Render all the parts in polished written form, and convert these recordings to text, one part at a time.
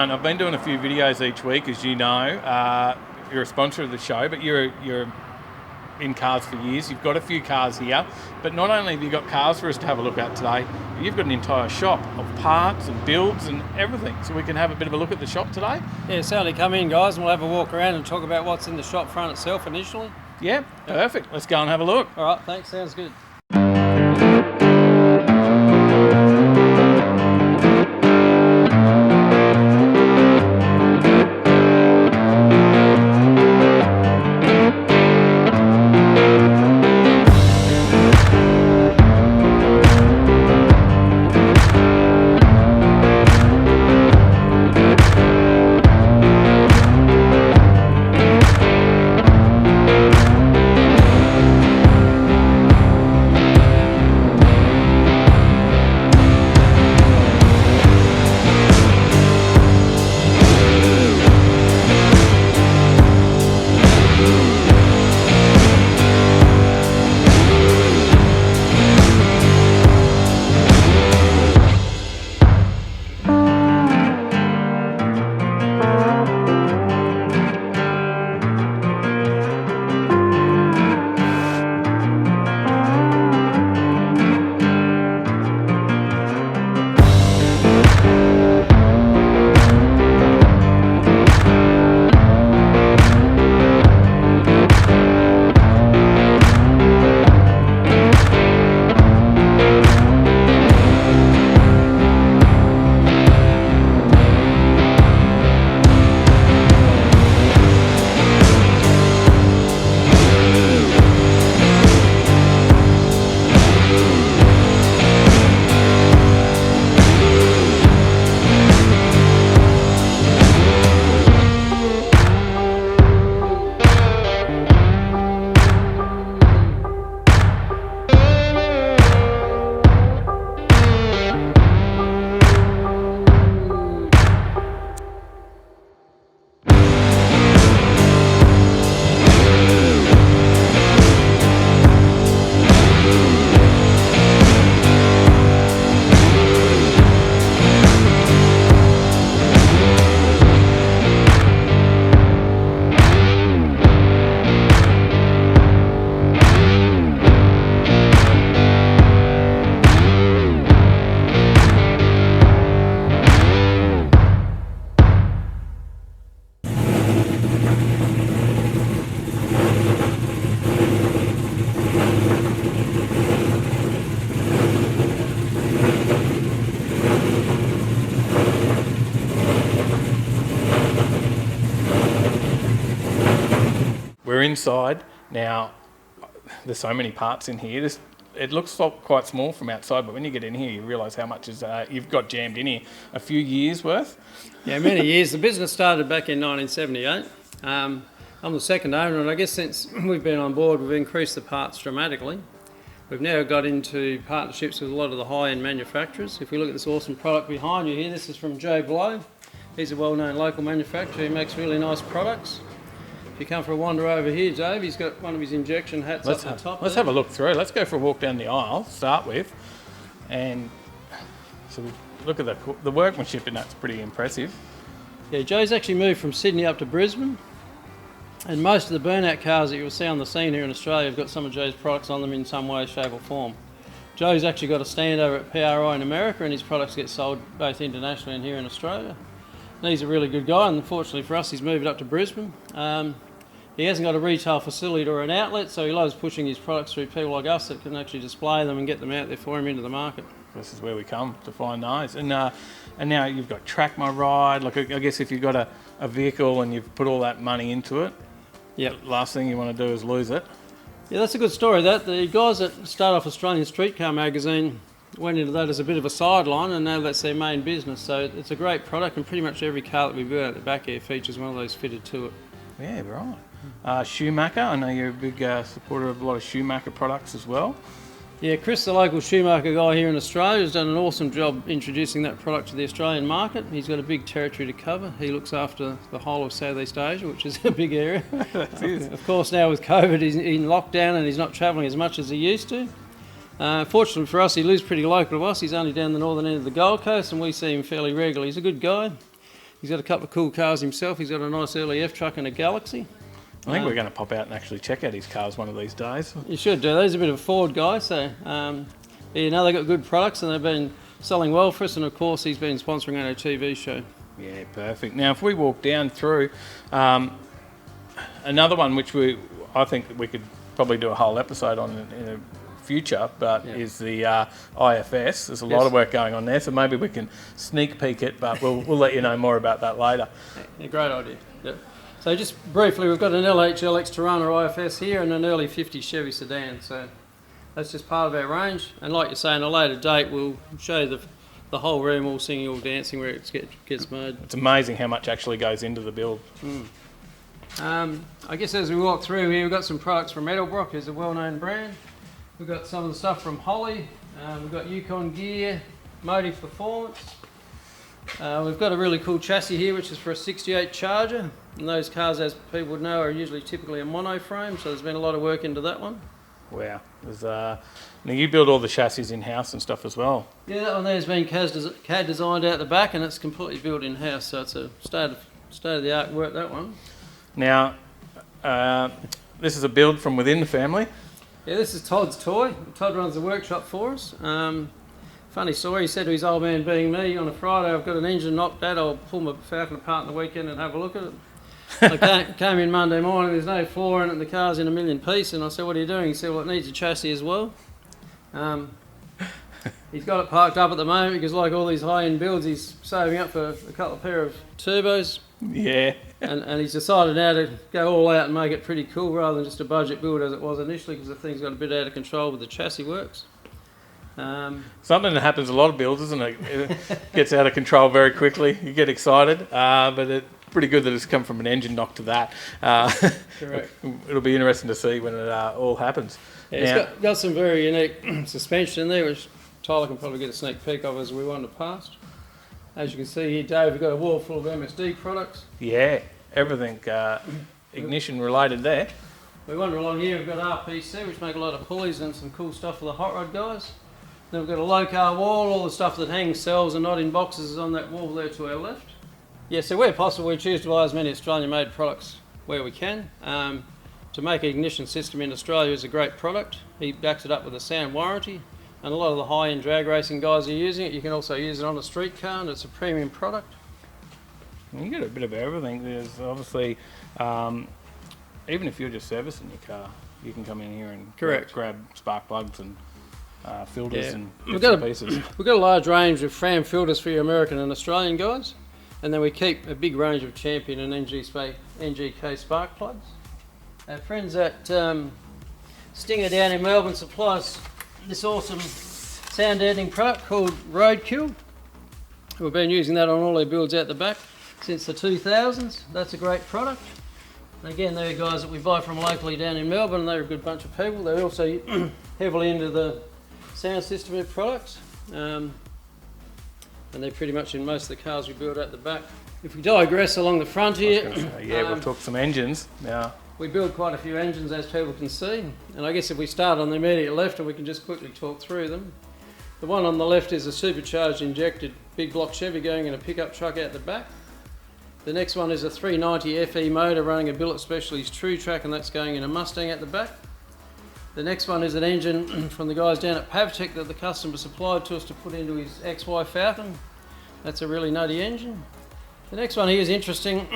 done. I've been doing a few videos each week, as you know. You're a sponsor of the show, but you're in cars for years. You've got a few cars here, but not only have you got cars for us to have a look at today, but you've got an entire shop of parts and builds and everything. So we can have a bit of a look at the shop today. Yeah, certainly come in, guys, and we'll have a walk around and talk about what's in the shop front itself initially. Yeah, perfect. Let's go and have a look. All right, thanks. Sounds good. We're inside now. There's so many parts in here. It looks quite small from outside, but when you get in here, you realise how much you've got jammed in here. A few years worth. Yeah, many years. The business started back in 1978. I'm the second owner, and I guess since we've been on board, we've increased the parts dramatically. We've now got into partnerships with a lot of the high-end manufacturers. If we look at this awesome product behind you here, this is from Joe Blow. He's a well-known local manufacturer. He makes really nice products. If you come for a wander over here, Dave, he's got one of his injection hats up the top. Let's have a look through. Let's go for a walk down the aisle, start with. And so we look at the workmanship, and that's pretty impressive. Yeah, Joe's actually moved from Sydney up to Brisbane. And most of the burnout cars that you'll see on the scene here in Australia have got some of Joe's products on them in some way, shape or form. Joe's actually got a stand over at PRI in America, and his products get sold both internationally and here in Australia. And he's a really good guy, and unfortunately for us, he's moved up to Brisbane. He hasn't got a retail facility or an outlet, so he loves pushing his products through people like us that can actually display them and get them out there for him into the market. This is where we come to find those. And now you've got Track My Ride. Like, I guess if you've got a vehicle and you've put all that money into it, yep. The last thing you want to do is lose it. Yeah, that's a good story. The guys that start off Australian Street Car magazine went into that as a bit of a sideline, and now that's their main business. So it's a great product, and pretty much every car that we build out the back here features one of those fitted to it. Yeah, right. Schumacher, I know you're a big supporter of a lot of Schumacher products as well. Yeah, Chris, the local Schumacher guy here in Australia, has done an awesome job introducing that product to the Australian market. He's got a big territory to cover. He looks after the whole of Southeast Asia, which is a big area. Of course, now with COVID, he's in lockdown and he's not travelling as much as he used to. Fortunately for us, he lives pretty local to us. He's only down the northern end of the Gold Coast, and we see him fairly regularly. He's a good guy. He's got a couple of cool cars himself. He's got a nice early F truck and a Galaxy. I think we're going to pop out and actually check out his cars one of these days. You should do. He's a bit of a Ford guy, so you know they've got good products and they've been selling well for us. And of course, he's been sponsoring our TV show. Yeah, perfect. Now, if we walk down through another one, which I think we could probably do a whole episode on in a future, but is the IFS. There's a lot of work going on there, so maybe we can sneak peek it, but we'll let you know more about that later. Yeah, great idea. Yep. So just briefly, we've got an LHLX Tirana IFS here and an early 50 Chevy sedan. So that's just part of our range. And like you say, in a later date, we'll show you the whole room all singing, all dancing, where it gets made. It's amazing how much actually goes into the build. I guess as we walk through here, we've got some products from Edelbrock, who's a well-known brand. We've got some of the stuff from Holly. We've got Yukon Gear, Motive Performance. We've got a really cool chassis here, which is for a 68 Charger. And those cars, as people would know, are usually typically a monoframe, so there's been a lot of work into that one. Wow. Now you build all the chassis in-house and stuff as well. Yeah, that one there has been CAD designed out the back, and it's completely built in-house, so it's a state-of-the-art work, that one. Now, this is a build from within the family. Yeah, this is Todd's toy. Todd runs the workshop for us. Funny story, he said to his old man, being me, on a Friday, I've got an engine knocked out, I'll pull my Falcon apart on the weekend and have a look at it. I came in Monday morning, there's no floor in it and the car's in a million pieces, and I said, what are you doing? He said, well, it needs a chassis as well. He's got it parked up at the moment because, like all these high-end builds, he's saving up for a couple of pair of turbos. Yeah. and he's decided now to go all out and make it pretty cool rather than just a budget build as it was initially, because the thing's got a bit out of control with the chassis works. Something that happens a lot of builds, isn't it? It gets out of control very quickly. You get excited, but it's pretty good that it's come from an engine knock to that. Correct. It'll be interesting to see when it all happens. Yeah, it's got some very unique suspension in there, which Tyler can probably get a sneak peek of as we wander past. As you can see here, Dave, we've got a wall full of MSD products. Yeah, everything ignition related there. We wander along here, we've got RPC, which make a lot of pulleys and some cool stuff for the hot rod guys. Then we've got a low car wall, all the stuff that hangs cells and not in boxes is on that wall there to our left. Yeah, so where possible, we choose to buy as many Australian-made products where we can. To make an ignition system in Australia is a great product. He backs it up with a sound warranty. And a lot of the high-end drag racing guys are using it. You can also use it on a street car, and it's a premium product. You get a bit of everything. There's obviously, even if you're just servicing your car, you can come in here and grab spark plugs and filters and bits and pieces. We've got a large range of Fram filters for your American and Australian guys, and then we keep a big range of Champion and Ngk Spark Plugs. Our friends at Stinger down in Melbourne supply us this awesome sound deadening product called Roadkill. We've been using that on all our builds out the back since the 2000s. That's a great product. And again, they're guys that we buy from locally down in Melbourne. They're a good bunch of people. They're also heavily into the sound system of products. And they're pretty much in most of the cars we build out the back. If we digress along the front here, we'll talk some engines now. We build quite a few engines, as people can see, and I guess if we start on the immediate left, and we can just quickly talk through them. The one on the left is a supercharged injected big block Chevy going in a pickup truck out the back. The next one is a 390 FE motor running a Billet Specialties True Track, and that's going in a Mustang at the back. The next one is an engine from the guys down at Pavtech that the customer supplied to us to put into his XY Falcon. That's a really nutty engine. The next one here is interesting.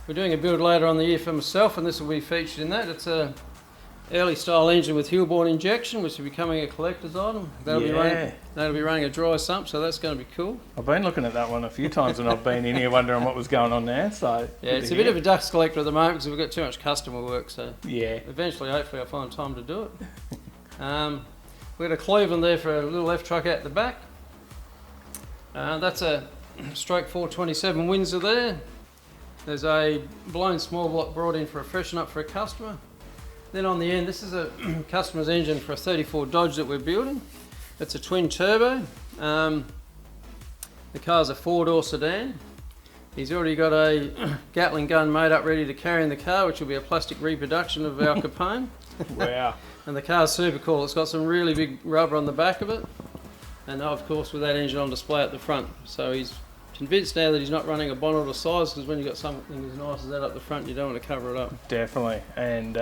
We're doing a build later on the year for myself, and this will be featured in that. It's a early style engine with Hillborn injection, which is becoming a collector's item. That'll be running a dry sump, so that's going to be cool. I've been looking at that one a few times when I've been in here wondering what was going on there. So yeah, it's a bit of a dust collector at the moment because we've got too much customer work. So yeah, eventually, hopefully, I'll find time to do it. We've got a Cleveland there for a little F truck out the back. That's a stroke 427 Windsor there. There's a blown small block brought in for a freshen up for a customer. Then on the end, this is a customer's engine for a 34 Dodge that we're building. It's a twin turbo. The car's a 4-door sedan. He's already got a Gatling gun made up ready to carry in the car, which will be a plastic reproduction of Al Capone. Wow. And the car's super cool. It's got some really big rubber on the back of it. And of course with that engine on display at the front. So he's Convinced now that he's not running a bonnet or size, because when you've got something as nice as that up the front, you don't want to cover it up. Definitely, and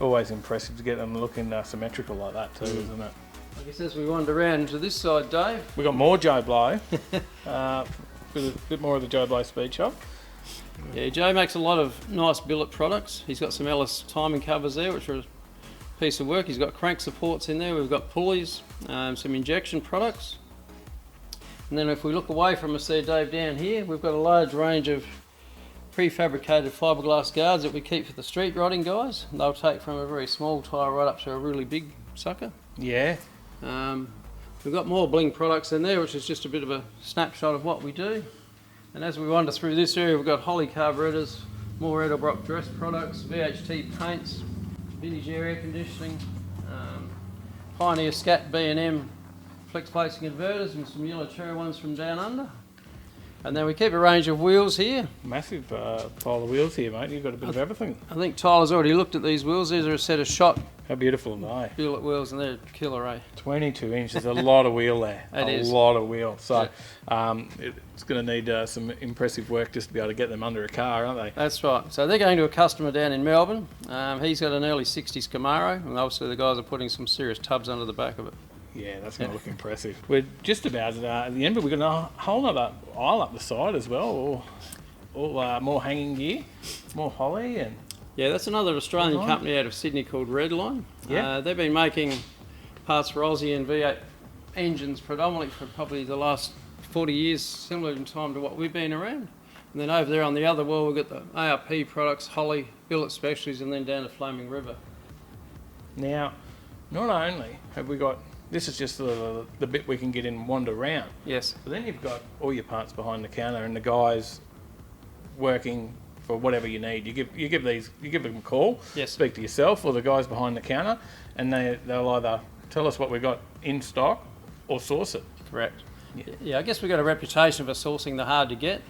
always impressive to get them looking symmetrical like that too, isn't it? I guess as we wander around to this side, Dave. We've got more Joe Blow, with a bit more of the Joe Blow Speed Shop. Yeah, Joe makes a lot of nice billet products. He's got some Ellis timing covers there, which are a piece of work. He's got crank supports in there. We've got pulleys, some injection products. And then if we look away from us there, Dave, down here, we've got a large range of prefabricated fiberglass guards that we keep for the street riding guys. They'll take from a very small tyre right up to a really big sucker. Yeah. We've got more bling products in there, which is just a bit of a snapshot of what we do. And as we wander through this area, we've got Holly carburetors, more Edelbrock dress products, VHT paints, vintage air conditioning, Pioneer Scat B&M flex placing inverters, and some yellow cherry ones from down under. And then we keep a range of wheels here. Massive pile of wheels here, mate. You've got a bit of everything. I think Tyler's already looked at these wheels. These are a set of shot How beautiful are they? billet wheels, and they're killer, eh? 22 inches, a lot of wheel there. It is. A lot of wheel. So it's going to need some impressive work just to be able to get them under a car, aren't they? That's right. So they're going to a customer down in Melbourne. He's got an early 60s Camaro, and obviously the guys are putting some serious tubs under the back of it. Yeah, that's going to look impressive. We're just about at the end, but we've got a whole other aisle up the side as well. All more hanging gear, more Holly, and Yeah, that's another Australian Redline? company out of Sydney called Redline. Yeah. They've been making parts for Aussie and V8 engines predominantly for probably the last 40 years, similar in time to what we've been around. And then over there on the other wall, we've got the ARP products, Holly, Billet Specialties, and then down to Flaming River. now, not only have we got, this is just the bit we can get in and wander around, Yes. but then you've got all your parts behind the counter and the guys working for whatever you need. You give them a call, Yes. speak to yourself or the guys behind the counter, and they'll either tell us what we've got in stock or source it. Correct. Yeah. Yeah, I guess we've got a reputation for sourcing the hard to get.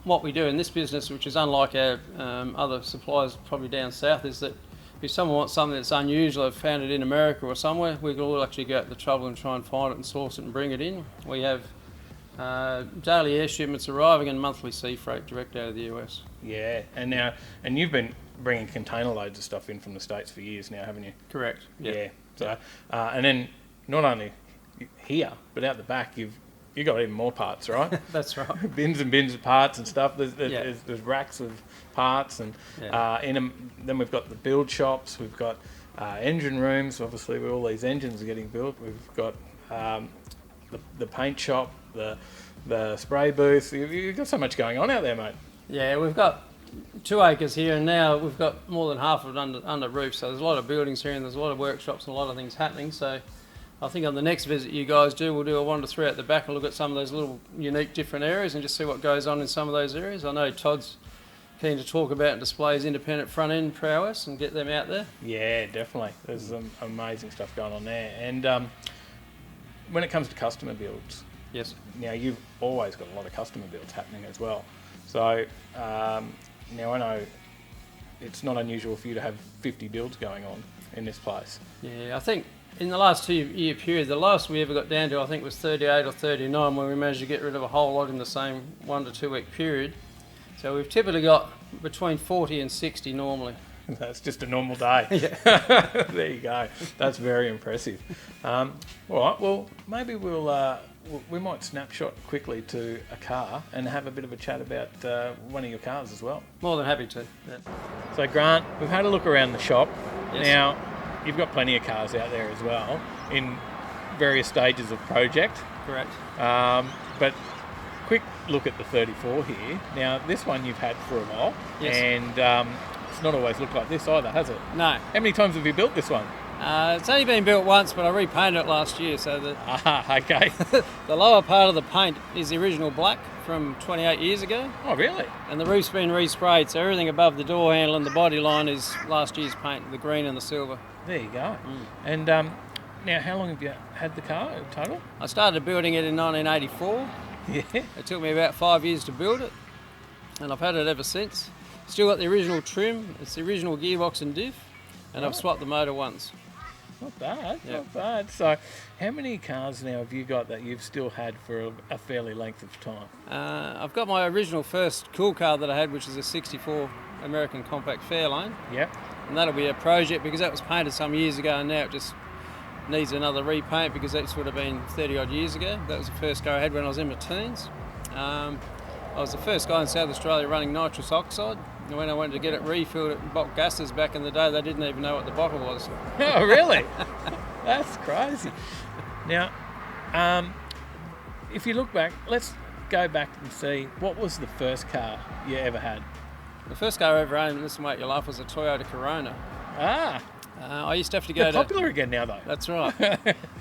What we do in this business, which is unlike our other suppliers probably down south, is that if someone wants something that's unusual, I've found it in America or somewhere, we can all actually go out the trouble and try and find it and source it and bring it in. We have daily air shipments arriving and monthly sea freight direct out of the US. Yeah, and you've been bringing container loads of stuff in from the States for years now, haven't you? Correct. Yeah. So, and then not only here, but out the back, you've got even more parts, right? That's right. Bins and bins of parts and stuff. There's Yeah. racks of parts, and Yeah. in them, then we've got the build shops. We've got engine rooms. Obviously, where all these engines are getting built. We've got the paint shop, the spray booth. You've got so much going on out there, mate. Yeah, we've got 2 acres here, and now we've got more than half of it under roof. So there's a lot of buildings here, and there's a lot of workshops and a lot of things happening. So I think on the next visit you guys do, we'll do a wander through at the back and look at some of those little unique different areas and just see what goes on in some of those areas. I know Todd's keen to talk about and display his independent front end prowess and get them out there. Yeah, definitely. There's some amazing stuff going on there. And when it comes to customer builds, Yes. now you've always got a lot of customer builds happening as well. So now I know it's not unusual for you to have 50 builds going on in this place. Yeah, I think in the last 2-year period, the last we ever got down to I think was 38 or 39, when we managed to get rid of a whole lot in the same 1 to 2 week period. So we've typically got between 40 and 60 normally. That's just a normal day. Yeah. There you go. That's very impressive. All right. Well, maybe we might snapshot quickly to a car and have a bit of a chat about one of your cars as well. More than happy to. Yeah. So Grant, we've had a look around the shop. Yes. Now, you've got plenty of cars out there as well in various stages of project. Correct. But quick look at the 34 here. Now, this one you've had for a while, Yes. and it's not always looked like this either, has it? No. How many times have you built this one? It's only been built once, but I repainted it last year. So Okay. the lower part of the paint is the original black from 28 years ago, Oh, really? and the roof's been resprayed. So everything above the door handle and the body line is last year's paint, the green and the silver. There you go. And now, how long have you had the car in total? I started building it in 1984. Yeah. It took me about 5 years to build it, and I've had it ever since. Still got the original trim, it's the original gearbox and diff, and I've swapped the motor once. Not bad, Yeah. not bad. So, how many cars now have you got that you've still had for a fairly length of time? I've got my original first cool car that I had, which is a 64 American Compact Fairlane. Yep. And that'll be a project because that was painted some years ago and now it just needs another repaint because that would have been 30 odd years ago. That was the first car I had when I was in my teens. I was the first guy in South Australia running nitrous oxide. And when I wanted to get it refilled at Bock Gases back in the day, they didn't even know what the bottle was. Oh, really? That's crazy. Now, if you look back, let's go back and see, what was the first car you ever had? The first car I ever owned, and this will make you laugh, was a Toyota Corona. Ah, I used to have to go they're to... popular again now, though. That's right.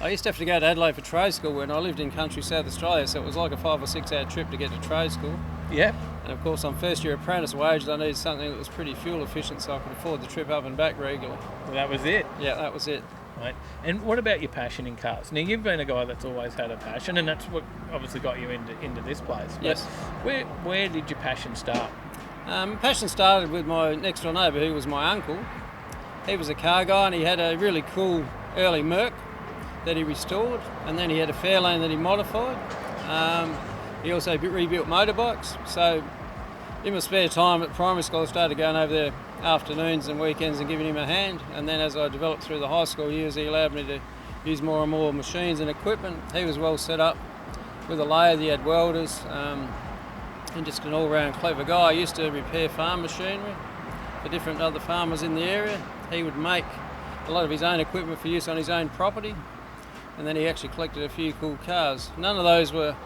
I used to have to go to Adelaide for trade school when I lived in country South Australia, so it was like a 5 or 6 hour trip to get to trade school. Yep. And of course, on first year apprentice wages, I needed something that was pretty fuel efficient so I could afford the trip up and back regularly. Well, that was it. Yeah, that was it. Right. And what about your passion in cars? Now, you've been a guy that's always had a passion, and that's what obviously got you into this place. But Yes. Where did your passion start? Passion started with my next door neighbour, who was my uncle. He was a car guy and he had a really cool early Merc that he restored, and then he had a Fairlane that he modified. He also rebuilt motorbikes. So in my spare time at primary school, I started going over there afternoons and weekends and giving him a hand. And then as I developed through the high school years, he allowed me to use more and more machines and equipment. He was well set up with a lathe, he had welders, and just an all-round clever guy. I used to repair farm machinery for different other farmers in the area. He would make a lot of his own equipment for use on his own property, and then he actually collected a few cool cars. None of those were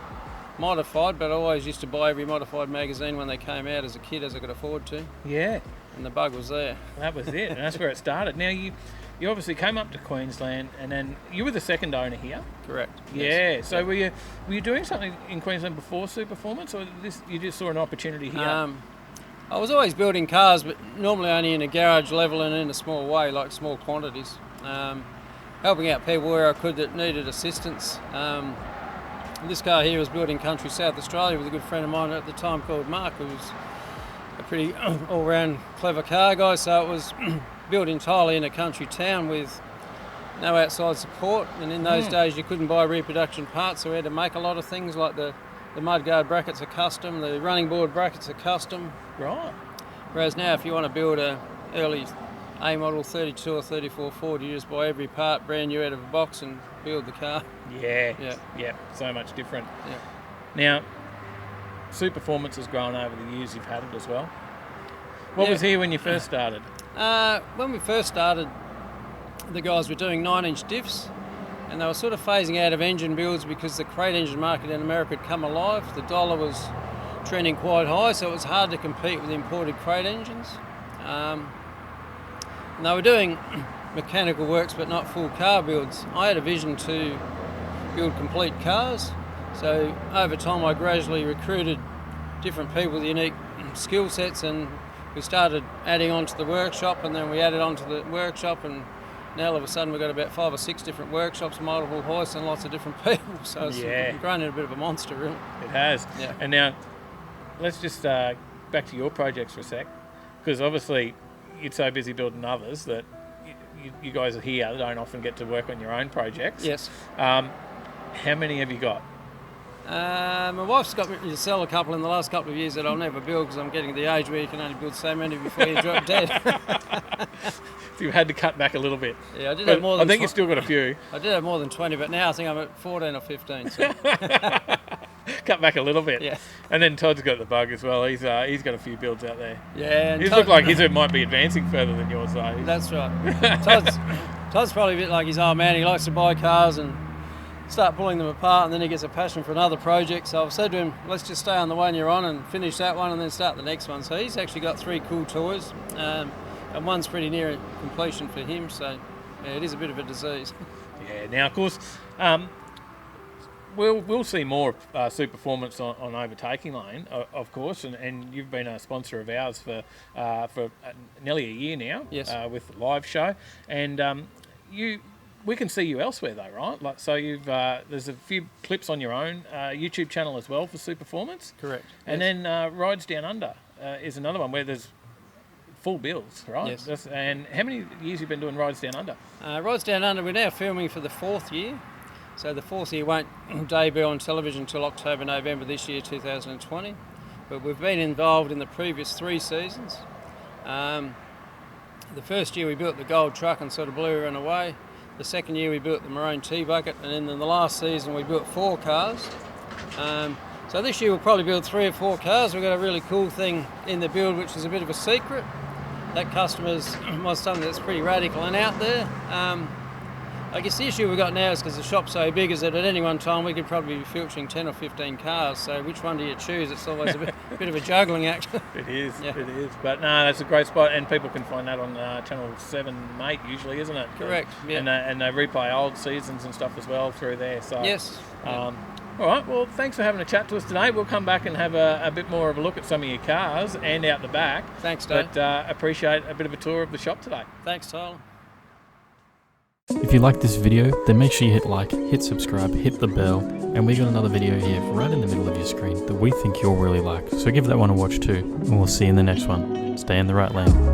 modified, but I always used to buy every modified magazine when they came out as a kid, as I could afford to, Yeah, and the bug was there. that was it, and that's where it started. Now, you obviously came up to Queensland, and then you were the second owner here. Correct. Yeah. Yes. So were you doing something in Queensland before Superformance, or you just saw an opportunity here? I was always building cars, but normally only in a garage level and in a small way, like small quantities. Helping out people where I could that needed assistance. This car here was built in country South Australia with a good friend of mine at the time called Mark, who was a pretty all-round clever car guy. So it was built entirely in a country town with no outside support, and in those days you couldn't buy reproduction parts, so we had to make a lot of things like the mudguard brackets are custom, the running board brackets are custom. Right. Whereas now if you want to build a early A model 32 or 34 Ford, you just buy every part brand new out of a box and build the car. Yeah. So much different. Yeah. Now, Superformance has grown over the years you've had it as well. What was here when you first started? When we first started, the guys were doing 9-inch diffs, and they were sort of phasing out of engine builds because the crate engine market in America had come alive. The dollar was trending quite high, so it was hard to compete with imported crate engines. And they were doing mechanical works but not full car builds. I had a vision to build complete cars, so over time I gradually recruited different people with unique skill sets, and we started adding on to the workshop, and then we added on to the workshop, and now all of a sudden we've got about 5 or 6 different workshops, multiple hoists and lots of different people, so it's grown into a bit of a monster really. It has. Yeah. And now, let's just back to your projects for a sec, because obviously you're so busy building others that you guys are here, don't often get to work on your own projects. Yes. How many have you got? My wife's got me to sell a couple in the last couple of years that I'll never build because I'm getting to the age where you can only build so many before you drop dead. So you've had to cut back a little bit. Yeah, I did But have more than I think you've still got a few. I did have more than 20, but now I think I'm at 14 or 15. So. Cut back a little bit. Yeah. And then Todd's got the bug as well. He's got a few builds out there. Yeah, and His look like his might be advancing further than yours though. That's right. Todd's probably a bit like his old man. He likes to buy cars and start pulling them apart, and then he gets a passion for another project. So I've said to him, let's just stay on the one you're on and finish that one and then start the next one. So he's actually got 3 cool toys, and one's pretty near completion for him. So yeah, it is a bit of a disease. Yeah. Now, of course, we'll see more Superformance on Overtaking Lane, of course, and you've been a sponsor of ours for nearly a year now. Yes. With the live show, and we can see you elsewhere though, right? Like, so you've there's a few clips on your own YouTube channel as well for Superformance. Correct. And yes. then Rides Down Under is another one where there's full builds, right? Yes. And how many years you've been doing Rides Down Under? Rides Down Under, we're now filming for the 4th year. So the 4th year won't debut on television until October, November this year, 2020. But we've been involved in the previous 3 seasons. The first year we built the gold truck and sort of blew everyone away. The second year we built the maroon T-bucket, and then in the last season we built 4 cars. So this year we'll probably build 3 or 4 cars. We've got a really cool thing in the build which is a bit of a secret. That customers was something that's pretty radical and out there. I guess the issue we've got now is because the shop's so big is that at any one time we could probably be filtering 10 or 15 cars. So which one do you choose? It's always a bit of a juggling act. It is, Yeah. it is. But no, that's a great spot, and people can find that on Channel 7, 8 usually, isn't it? Correct, yeah. And they replay old seasons and stuff as well through there. So Yes. All right, well, thanks for having a chat to us today. We'll come back and have a bit more of a look at some of your cars and out the back. Thanks, Dave. But appreciate a bit of a tour of the shop today. Thanks, Tyler. If you like this video, then make sure you hit like, hit subscribe, hit the bell, and we got another video here right in the middle of your screen that we think you'll really like. So give that one a watch too, and we'll see you in the next one. Stay in the right lane.